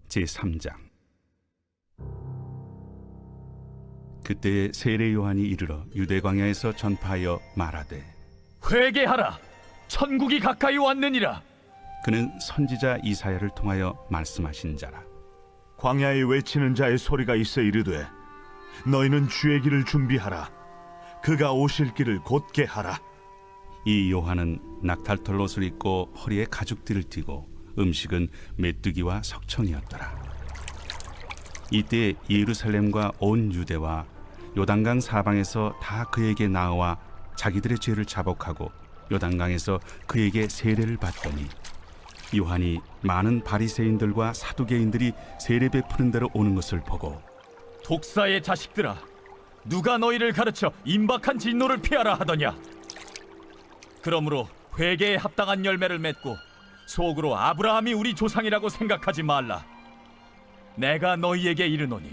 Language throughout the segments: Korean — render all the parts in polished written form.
제3장. 그때에 세례 요한이 이르러 유대 광야에서 전파하여 말하되, 회개하라, 천국이 가까이 왔느니라. 그는 선지자 이사야를 통하여 말씀하신 자라. 광야에 외치는 자의 소리가 있어 이르되, 너희는 주의 길을 준비하라. 그가 오실 길을 곧게 하라. 이 요한은 낙탈털 옷을 입고 허리에 가죽띠를 띠고 음식은 메뚜기와 석청이었더라. 이때 예루살렘과 온 유대와 요단강 사방에서 다 그에게 나와 자기들의 죄를 자복하고 요단강에서 그에게 세례를 받더니, 요한이 많은 바리새인들과 사두개인들이 세례 베푸는 대로 오는 것을 보고, 독사의 자식들아, 누가 너희를 가르쳐 임박한 진노를 피하라 하더냐? 그러므로 회개에 합당한 열매를 맺고 속으로 아브라함이 우리 조상이라고 생각하지 말라. 내가 너희에게 이르노니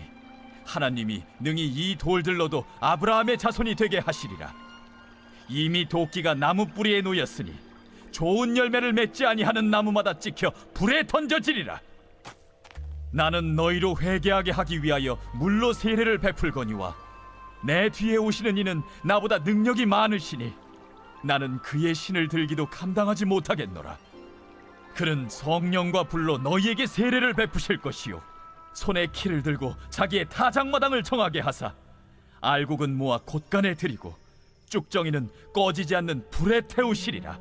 하나님이 능히 이 돌들로도 아브라함의 자손이 되게 하시리라. 이미 도끼가 나무 뿌리에 놓였으니 좋은 열매를 맺지 아니하는 나무마다 찍혀 불에 던져지리라. 나는 너희로 회개하게 하기 위하여 물로 세례를 베풀거니와 내 뒤에 오시는 이는 나보다 능력이 많으시니 나는 그의 신을 들기도 감당하지 못하겠노라. 그는 성령과 불로 너희에게 세례를 베푸실 것이요, 손에 키를 들고 자기의 타작마당을 정하게 하사 알곡은 모아 곳간에 들이고 쭉정이는 꺼지지 않는 불에 태우시리라.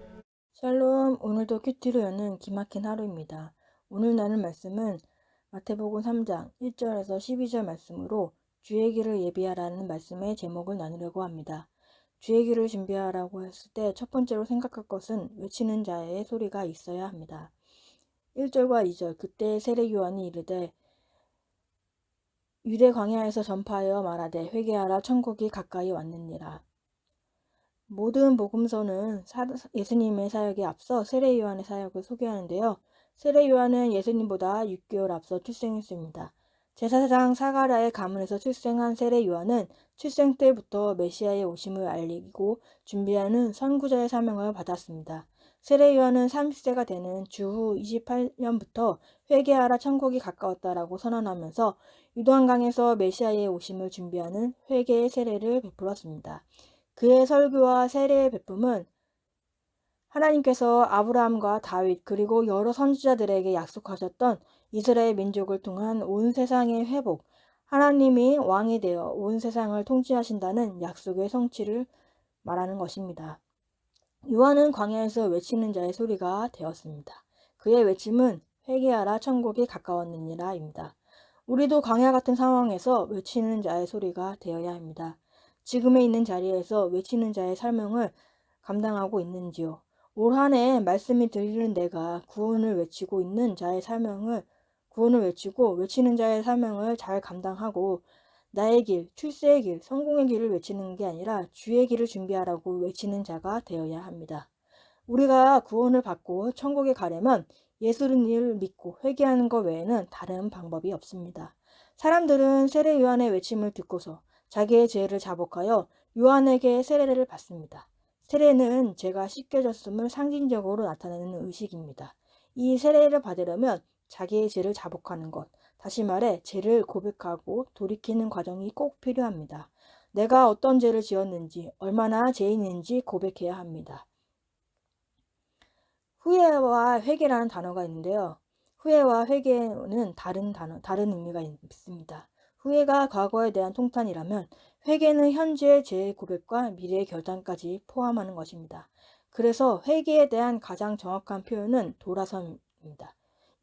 샬롬, 오늘도 큐티로 여는 기막힌 하루입니다. 오늘 나눌 말씀은 마태복음 3장 1절에서 12절 말씀으로 주의 길을 예비하라는 말씀의 제목을 나누려고 합니다. 주의 길을 준비하라고 했을 때 첫 번째로 생각할 것은 외치는 자의 소리가 있어야 합니다. 1절과 2절, 그때 세례 요한이 이르되 유대 광야에서 전파하여 말하되 회개하라, 천국이 가까이 왔느니라. 모든 복음서는 예수님의 사역에 앞서 세례 요한의 사역을 소개하는데요. 세례 요한은 예수님보다 6개월 앞서 출생했습니다. 제사장 사가랴의 가문에서 출생한 세례 요한은 출생 때부터 메시아의 오심을 알리고 준비하는 선구자의 사명을 받았습니다. 세례 요한은 30세가 되는 주후 28년부터 회개하라, 천국이 가까웠다라고 선언하면서 요단강에서 메시아의 오심을 준비하는 회개의 세례를 베풀었습니다. 그의 설교와 세례의 베품은 하나님께서 아브라함과 다윗 그리고 여러 선지자들에게 약속하셨던 이스라엘 민족을 통한 온 세상의 회복, 하나님이 왕이 되어 온 세상을 통치하신다는 약속의 성취를 말하는 것입니다. 요한은 광야에서 외치는 자의 소리가 되었습니다. 그의 외침은 회개하라, 천국이 가까웠느니라입니다. 우리도 광야 같은 상황에서 외치는 자의 소리가 되어야 합니다. 지금에 있는 자리에서 외치는 자의 설명을 감당하고 있는지요? 올 한 해 말씀이 들리는 내가 구원을 외치고 있는 자의 사명을 구원을 외치고 외치는 자의 사명을 잘 감당하고 나의 길, 출세의 길, 성공의 길을 외치는 게 아니라 주의 길을 준비하라고 외치는 자가 되어야 합니다. 우리가 구원을 받고 천국에 가려면 예수를 믿고 회개하는 것 외에는 다른 방법이 없습니다. 사람들은 세례 요한의 외침을 듣고서 자기의 죄를 자복하여 요한에게 세례를 받습니다. 세례는 죄가 씻겨졌음을 상징적으로 나타내는 의식입니다. 이 세례를 받으려면 자기의 죄를 자복하는 것, 다시 말해 죄를 고백하고 돌이키는 과정이 꼭 필요합니다. 내가 어떤 죄를 지었는지, 얼마나 죄인인지 고백해야 합니다. 후회와 회개라는 단어가 있는데요. 후회와 회개는 다른 의미가 있습니다. 후회가 과거에 대한 통탄이라면 회개는 현재의 죄의 고백과 미래의 결단까지 포함하는 것입니다. 그래서 회개에 대한 가장 정확한 표현은 돌아섬입니다.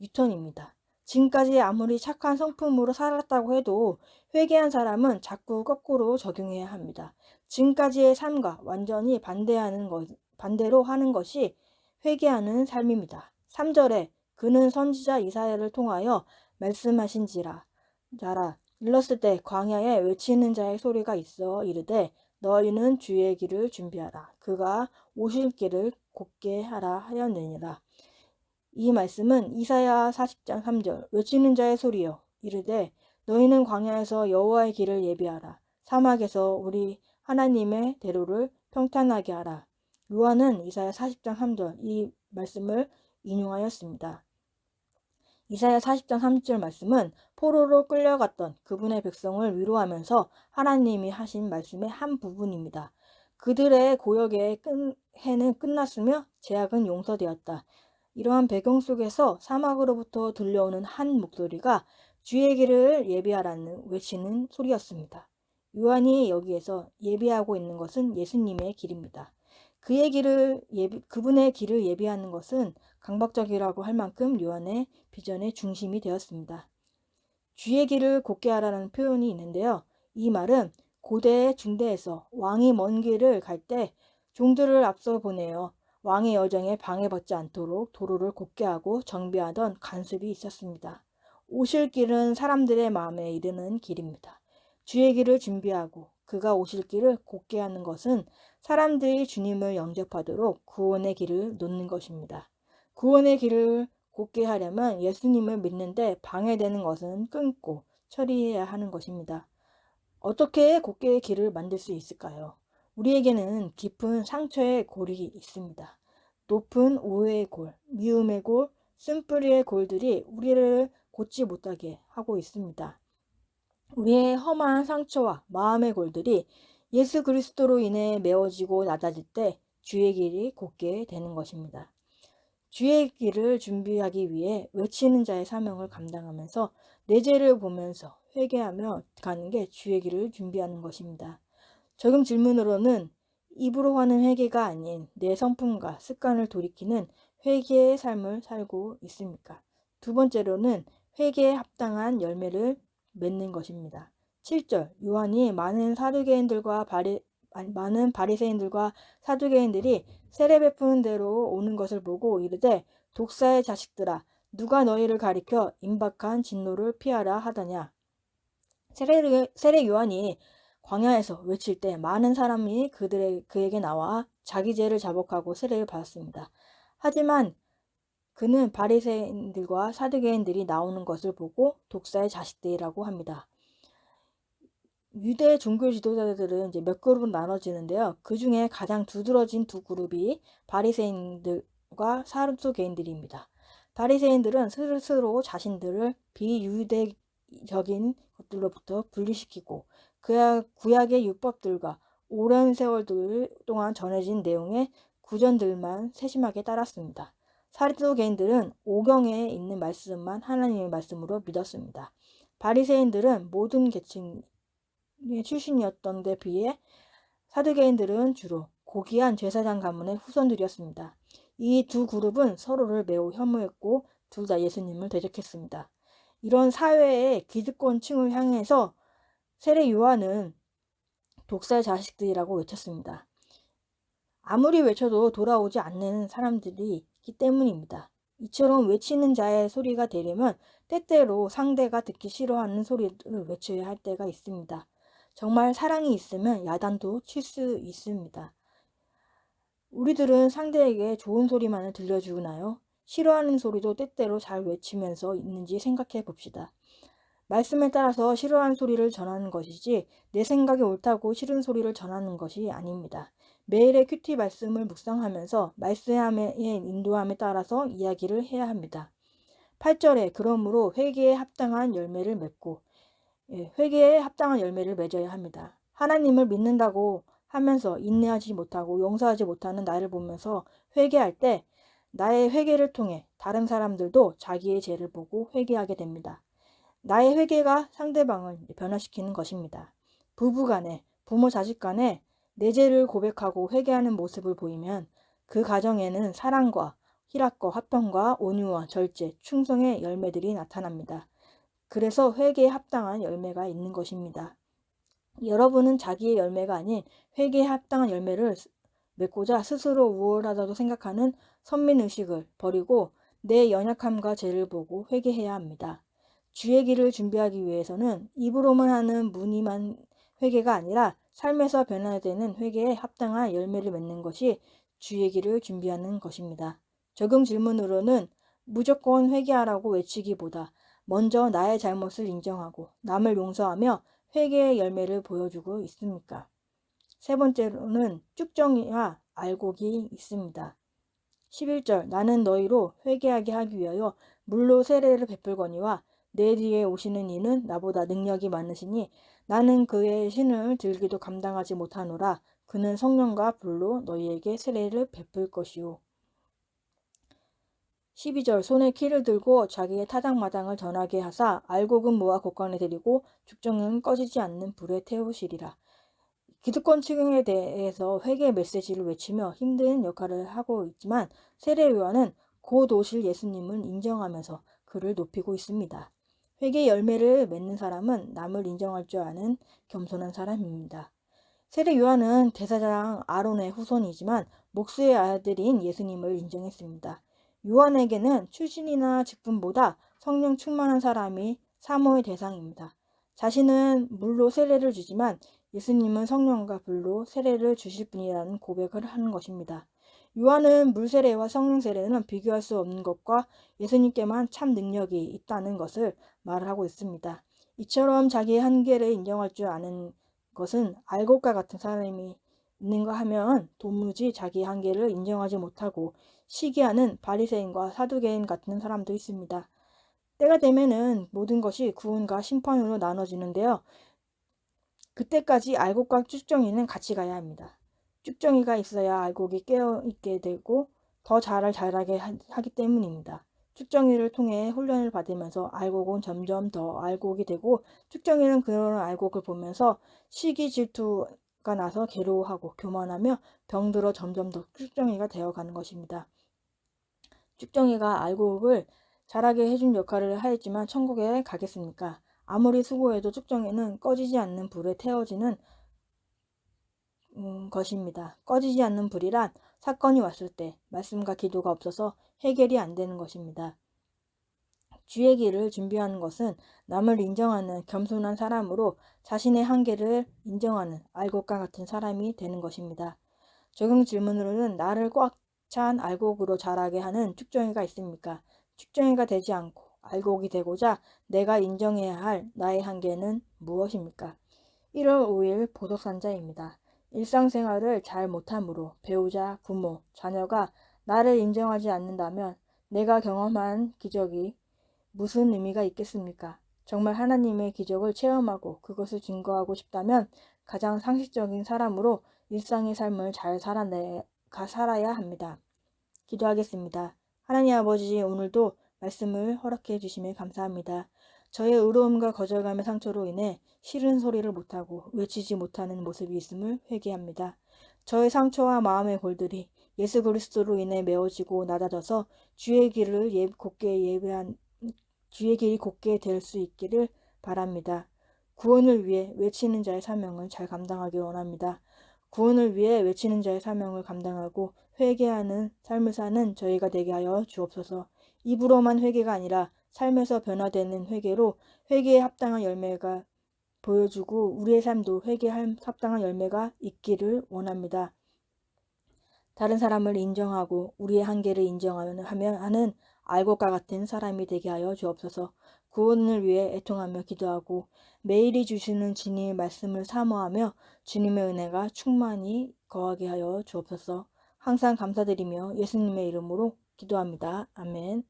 유턴입니다. 지금까지 아무리 착한 성품으로 살았다고 해도 회개한 사람은 자꾸 거꾸로 적용해야 합니다. 지금까지의 삶과 완전히 반대로 하는 것이 회개하는 삶입니다. 3절에 그는 선지자 이사야를 통하여 말씀하신지라 자라 일렀을 때 광야에 외치는 자의 소리가 있어 이르되 너희는 주의 길을 준비하라. 그가 오실 길을 곧게 하라 하였느니라. 이 말씀은 이사야 40장 3절 외치는 자의 소리여 이르되 너희는 광야에서 여호와의 길을 예비하라. 사막에서 우리 하나님의 대로를 평탄하게 하라. 요한은 이사야 40장 3절 이 말씀을 인용하였습니다. 이사야 40장 30절 말씀은 포로로 끌려갔던 그분의 백성을 위로하면서 하나님이 하신 말씀의 한 부분입니다. 그들의 고역의 해는 끝났으며 죄악은 용서되었다. 이러한 배경 속에서 사막으로부터 들려오는 한 목소리가 주의 길을 예비하라는 외치는 소리였습니다. 요한이 여기에서 예비하고 있는 것은 예수님의 길입니다. 그분의 길을 예비하는 것은 강박적이라고 할 만큼 요한의 비전의 중심이 되었습니다. 주의 길을 곧게 하라는 표현이 있는데요. 이 말은 고대 중대에서 왕이 먼 길을 갈 때 종들을 앞서 보내어 왕의 여정에 방해받지 않도록 도로를 곧게 하고 정비하던 간섭이 있었습니다. 오실 길은 사람들의 마음에 이르는 길입니다. 주의 길을 준비하고 그가 오실 길을 곧게 하는 것은 사람들이 주님을 영접하도록 구원의 길을 놓는 것입니다. 구원의 길을 곧게 하려면 예수님을 믿는데 방해되는 것은 끊고 처리해야 하는 것입니다. 어떻게 곧게 길을 만들 수 있을까요? 우리에게는 깊은 상처의 골이 있습니다. 높은 오해의 골, 미움의 골, 쓴뿌리의 골들이 우리를 곧지 못하게 하고 있습니다. 우리의 험한 상처와 마음의 골들이 예수 그리스도로 인해 메워지고 낮아질 때 주의 길이 곧게 되는 것입니다. 주의 길을 준비하기 위해 외치는 자의 사명을 감당하면서 내 죄를 보면서 회개하며 가는 게 주의 길을 준비하는 것입니다. 적용 질문으로는 입으로 하는 회개가 아닌 내 성품과 습관을 돌이키는 회개의 삶을 살고 있습니까? 두 번째로는 회개에 합당한 열매를 맺는 것입니다. 7절 요한이 많은 바리새인들과 사두개인들이 세례 베푸는 대로 오는 것을 보고 이르되 독사의 자식들아 누가 너희를 가리켜 임박한 진노를 피하라 하더냐. 세례 요한이 광야에서 외칠 때 많은 사람이 그에게 나와 자기 죄를 자복하고 세례를 받았습니다. 하지만 그는 바리새인들과 사두개인들이 나오는 것을 보고 독사의 자식들이라고 합니다. 유대 종교 지도자들은 이제 몇 그룹으로 나눠지는데요. 그 중에 가장 두드러진 두 그룹이 바리새인들과 사두개인들입니다. 바리새인들은 스스로 자신들을 비유대적인 것들로부터 분리시키고 구약의 율법들과 오랜 세월 동안 전해진 내용의 구전들만 세심하게 따랐습니다. 사두개인들은 오경에 있는 말씀만 하나님의 말씀으로 믿었습니다. 바리새인들은 모든 계층의 출신이었던 데 비해 사두개인들은 주로 고귀한 제사장 가문의 후손들이었습니다. 이 두 그룹은 서로를 매우 혐오했고 둘 다 예수님을 대적했습니다. 이런 사회의 기득권층을 향해서 세례 요한은 독사의 자식들이라고 외쳤습니다. 아무리 외쳐도 돌아오지 않는 사람들이 있기 때문입니다. 이처럼 외치는 자의 소리가 되려면 때때로 상대가 듣기 싫어하는 소리를 외쳐야 할 때가 있습니다. 정말 사랑이 있으면 야단도 칠 수 있습니다. 우리들은 상대에게 좋은 소리만을 들려주나요? 싫어하는 소리도 때때로 잘 외치면서 있는지 생각해 봅시다. 말씀에 따라서 싫어하는 소리를 전하는 것이지 내 생각이 옳다고 싫은 소리를 전하는 것이 아닙니다. 매일의 큐티 말씀을 묵상하면서 말씀의 인도함에 따라서 이야기를 해야 합니다. 8절에 그러므로 회개에 합당한 열매를 맺고 회개에 합당한 열매를 맺어야 합니다. 하나님을 믿는다고 하면서 인내하지 못하고 용서하지 못하는 나를 보면서 회개할 때 나의 회개를 통해 다른 사람들도 자기의 죄를 보고 회개하게 됩니다. 나의 회개가 상대방을 변화시키는 것입니다. 부부간에, 부모 자식 간에 내 죄를 고백하고 회개하는 모습을 보이면 그 가정에는 사랑과 희락과 화평과 온유와 절제, 충성의 열매들이 나타납니다. 그래서 회개에 합당한 열매가 있는 것입니다. 여러분은 자기의 열매가 아닌 회개에 합당한 열매를 맺고자 스스로 우월하다고 생각하는 선민의식을 버리고 내 연약함과 죄를 보고 회개해야 합니다. 주의 길을 준비하기 위해서는 입으로만 하는 무늬만 회개가 아니라 삶에서 변화되는 회개에 합당한 열매를 맺는 것이 주의 길을 준비하는 것입니다. 적용 질문으로는 무조건 회개하라고 외치기보다 먼저 나의 잘못을 인정하고 남을 용서하며 회개의 열매를 보여주고 있습니까? 세 번째로는 쭉정이와 알곡이 있습니다. 11절 나는 너희로 회개하게 하기 위하여 물로 세례를 베풀거니와 내 뒤에 오시는 이는 나보다 능력이 많으시니 나는 그의 신을 들기도 감당하지 못하노라. 그는 성령과 불로 너희에게 세례를 베풀 것이요. 12절 손에 키를 들고 자기의 타작마당을 전하게 하사 알곡은 모아 곳간에 들이고 죽정은 꺼지지 않는 불에 태우시리라. 기득권 층에 대해서 회개 메시지를 외치며 힘든 역할을 하고 있지만 세례 요한은 곧 오실 예수님을 인정하면서 그를 높이고 있습니다. 회개 열매를 맺는 사람은 남을 인정할 줄 아는 겸손한 사람입니다. 세례 요한은 대사장 아론의 후손이지만 목수의 아들인 예수님을 인정했습니다. 요한에게는 출신이나 직분보다 성령 충만한 사람이 사모의 대상입니다. 자신은 물로 세례를 주지만 예수님은 성령과 불로 세례를 주실 분이라는 고백을 하는 것입니다. 요한은 물 세례와 성령 세례는 비교할 수 없는 것과 예수님께만 참 능력이 있다는 것을 말하고 있습니다. 이처럼 자기의 한계를 인정할 줄 아는 것은 알곡과 같은 사람이 있는가 하면 도무지 자기 한계를 인정하지 못하고 시기하는 바리새인과 사두개인 같은 사람도 있습니다. 때가 되면은 모든 것이 구원과 심판으로 나눠지는데요. 그때까지 알곡과 쭉정이는 같이 가야 합니다. 쭉정이가 있어야 알곡이 깨어있게 되고 더 잘하게 하기 때문입니다. 쭉정이를 통해 훈련을 받으면서 알곡은 점점 더 알곡이 되고 쭉정이는 그런 알곡을 보면서 시기 질투가 나서 괴로워하고 교만하며 병들어 점점 더 쭉정이가 되어가는 것입니다. 쭉정이가 알곡을 자라게 해준 역할을 하였지만 천국에 가겠습니까? 아무리 수고해도 쭉정이는 꺼지지 않는 불에 태워지는 것입니다. 꺼지지 않는 불이란 사건이 왔을 때 말씀과 기도가 없어서 해결이 안 되는 것입니다. 주의 길을 준비하는 것은 남을 인정하는 겸손한 사람으로 자신의 한계를 인정하는 알곡과 같은 사람이 되는 것입니다. 적용 질문으로는 나를 꽉 찬 알곡으로 자라게 하는 쭉정이가 있습니까? 쭉정이가 되지 않고 알곡이 되고자 내가 인정해야 할 나의 한계는 무엇입니까? 1월 5일 보석산자입니다. 일상생활을 잘 못함으로 배우자, 부모, 자녀가 나를 인정하지 않는다면 내가 경험한 기적이 무슨 의미가 있겠습니까? 정말 하나님의 기적을 체험하고 그것을 증거하고 싶다면 가장 상식적인 사람으로 일상의 삶을 잘 살아야 합니다. 기도하겠습니다. 하나님 아버지, 오늘도 말씀을 허락해 주시면 감사합니다. 저의 의로움과 거절감의 상처로 인해 싫은 소리를 못하고 외치지 못하는 모습이 있음을 회개합니다. 저의 상처와 마음의 골들이 예수 그리스도로 인해 메워지고 낮아져서 주의 길이 곧게 될 수 있기를 바랍니다. 구원을 위해 외치는 자의 사명을 잘 감당하기 원합니다. 구원을 위해 외치는 자의 사명을 감당하고 회개하는 삶을 사는 저희가 되게 하여 주옵소서. 입으로만 회개가 아니라 삶에서 변화되는 회개로 회개에 합당한 열매가 보여주고 우리의 삶도 회개에 합당한 열매가 있기를 원합니다. 다른 사람을 인정하고 우리의 한계를 인정하는 하는 알곡과 같은 사람이 되게 하여 주옵소서. 구원을 위해 애통하며 기도하고 매일이 주시는 주님의 말씀을 사모하며 주님의 은혜가 충만히 거하게 하여 주옵소서. 항상 감사드리며 예수님의 이름으로 기도합니다. 아멘.